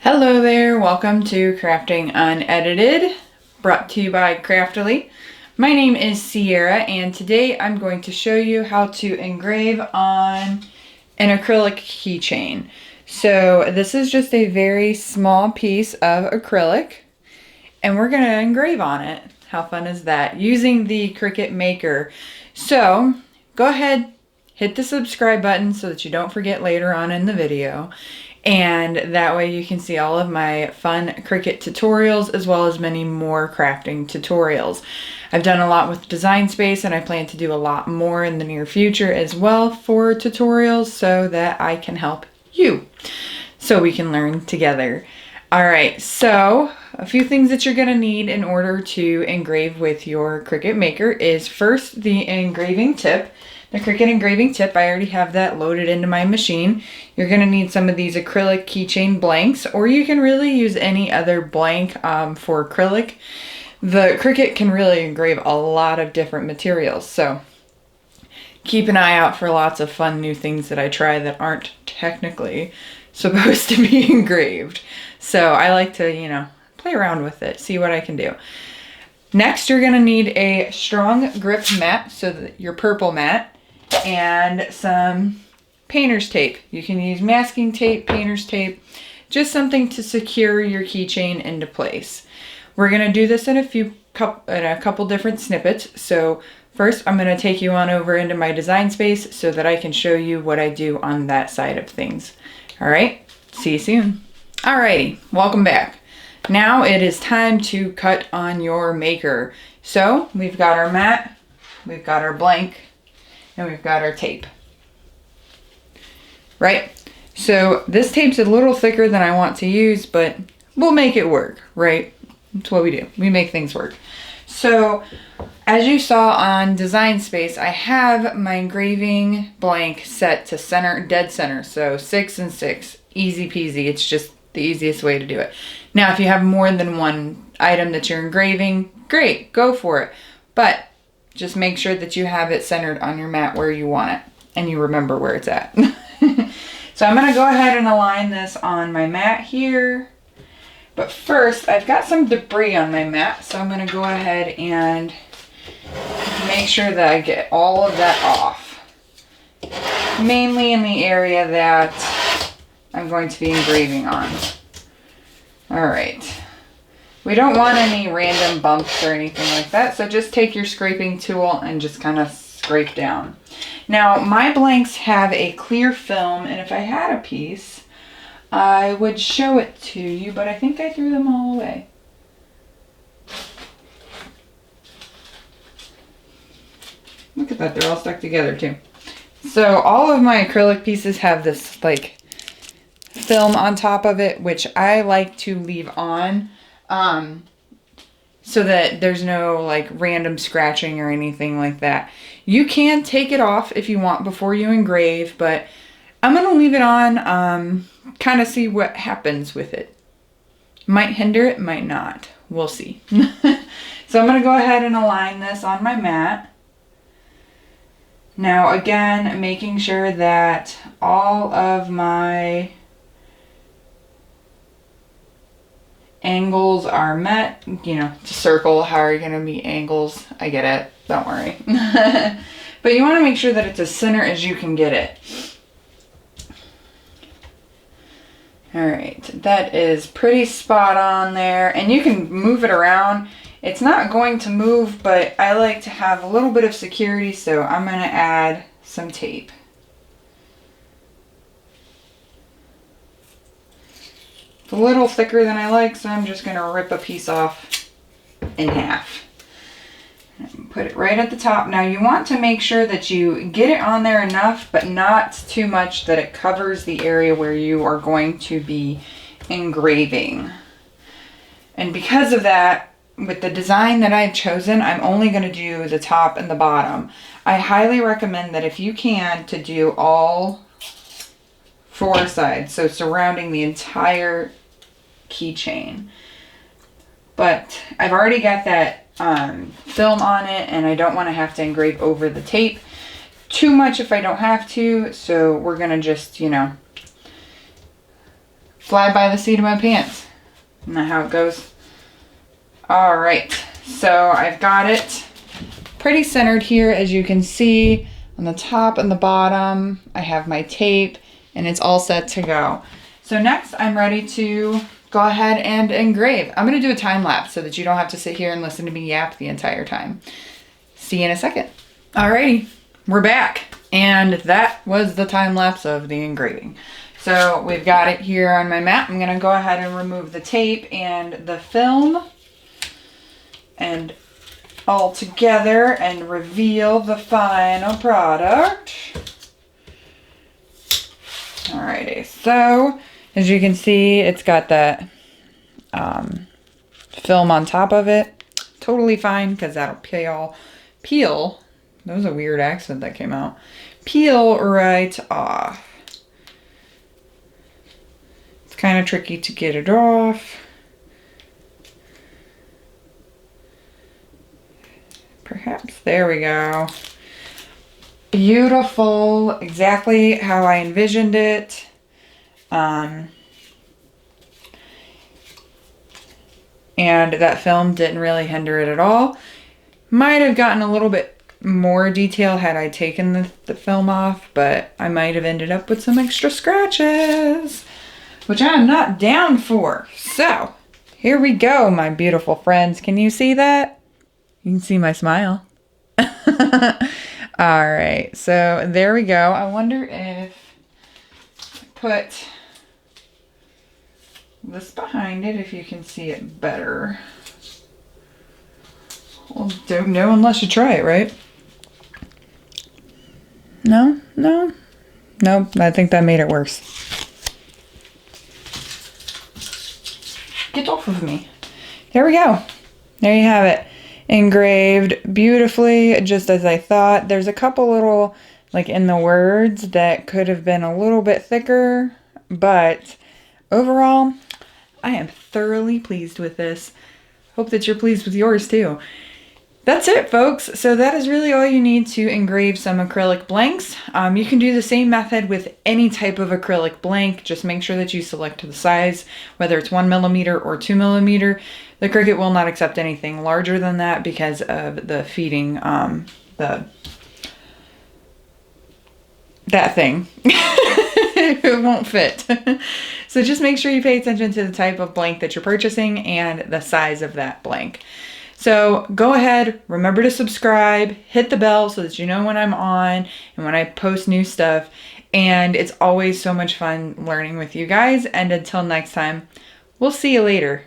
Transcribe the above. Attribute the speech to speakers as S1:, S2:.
S1: Hello there, welcome to Crafting Unedited, brought to you by Craftily. My name is Sierra and today I'm going to show you how to engrave on an acrylic keychain. So this is just a very small piece of acrylic and we're going to engrave on it. How fun is that? Using the Cricut Maker. So go ahead, hit the subscribe button so that you don't forget later on in the video. And that way you can see all of my fun Cricut tutorials as well as many more crafting tutorials. I've done a lot with Design Space and I plan to do a lot more in the near future as well for tutorials so that I can help you so we can learn together. Alright, so a few things that you're going to need in order to engrave with your Cricut Maker is first the engraving tip. The Cricut engraving tip, I already have that loaded into my machine. You're going to need some of these acrylic keychain blanks, or you can really use any other blank for acrylic. The Cricut can really engrave a lot of different materials, so keep an eye out for lots of fun new things that I try that aren't technically supposed to be engraved. So I like to, play around with it, see what I can do. Next, you're going to need a strong grip mat, so that your purple mat, and some painter's tape. You can use masking tape, painter's tape, just something to secure your keychain into place. We're going to do this in a couple different snippets. So first, I'm going to take you on over into my Design Space so that I can show you what I do on that side of things. All right, see you soon. Alrighty, welcome back. Now it is time to cut on your maker. So we've got our mat, we've got our blank, and we've got our tape. Right? So this tape's a little thicker than I want to use, but we'll make it work, right? That's what we do. We make things work. So as you saw on Design Space, I have my engraving blank set to center, dead center. So 6 and 6, easy peasy. It's just the easiest way to do it. Now, if you have more than one item that you're engraving, great, go for it. But just make sure that you have it centered on your mat where you want it and you remember where it's at. So I'm going to go ahead and align this on my mat here. But first, I've got some debris on my mat, so I'm going to go ahead and make sure that I get all of that off. Mainly in the area that I'm going to be engraving on. Alright. We don't want any random bumps or anything like that, so just take your scraping tool and just kind of scrape down. Now, my blanks have a clear film, and if I had a piece, I would show it to you, but I think I threw them all away. Look at that, they're all stuck together too. So all of my acrylic pieces have this like film on top of it, which I like to leave on so that there's no like random scratching or anything like that. You can take it off if you want before you engrave, but I'm going to leave it on, kind of see what happens with it. Might hinder it, might not. We'll see. So I'm going to go ahead and align this on my mat. Now again, making sure that all of my angles are met. To circle, how are you going to meet angles? I get it. Don't worry. But you want to make sure that it's as center as you can get it. Alright, that is pretty spot on there. And you can move it around. It's not going to move, but I like to have a little bit of security, so I'm going to add some tape. It's a little thicker than I like, so I'm just going to rip a piece off in half. And put it right at the top. Now you want to make sure that you get it on there enough, but not too much that it covers the area where you are going to be engraving. And because of that, with the design that I've chosen, I'm only going to do the top and the bottom. I highly recommend that if you can, to do all 4 sides, so surrounding the entire keychain. But I've already got that film on it, and I don't want to have to engrave over the tape too much if I don't have to, so we're going to just, fly by the seat of my pants. Isn't that how it goes? All right, so I've got it pretty centered here, as you can see on the top and the bottom. I have my tape and it's all set to go. So next I'm ready to go ahead and engrave. I'm gonna do a time lapse so that you don't have to sit here and listen to me yap the entire time. See you in a second. Alrighty, we're back. And that was the time lapse of the engraving. So we've got it here on my mat. I'm gonna go ahead and remove the tape and the film and all together and reveal the final product. Alrighty, so as you can see, it's got that film on top of it. Totally fine, because that'll peel. That was a weird accent that came out. Peel right off. It's kind of tricky to get it off. Perhaps, there we go. Beautiful, exactly how I envisioned it. And that film didn't really hinder it at all. Might have gotten a little bit more detail had I taken the film off, but I might have ended up with some extra scratches, which I am not down for. So, here we go, my beautiful friends. Can you see that? You can see my smile. All right, so there we go. I wonder if I put this behind it, if you can see it better. Well, don't know unless you try it, right? No, I think that made it worse. Get off of me. There we go. There you have it. Engraved beautifully, just as I thought. There's a couple little, like in the words, that could have been a little bit thicker, but overall, I am thoroughly pleased with this. Hope that you're pleased with yours too. That's it, folks. So that is really all you need to engrave some acrylic blanks. You can do the same method with any type of acrylic blank. Just make sure that you select the size, whether it's 1mm or 2mm. The Cricut will not accept anything larger than that because of the feeding, that thing. It won't fit. So just make sure you pay attention to the type of blank that you're purchasing and the size of that blank. So go ahead, remember to subscribe, hit the bell so that you know when I'm on and when I post new stuff. And it's always so much fun learning with you guys. And until next time, we'll see you later.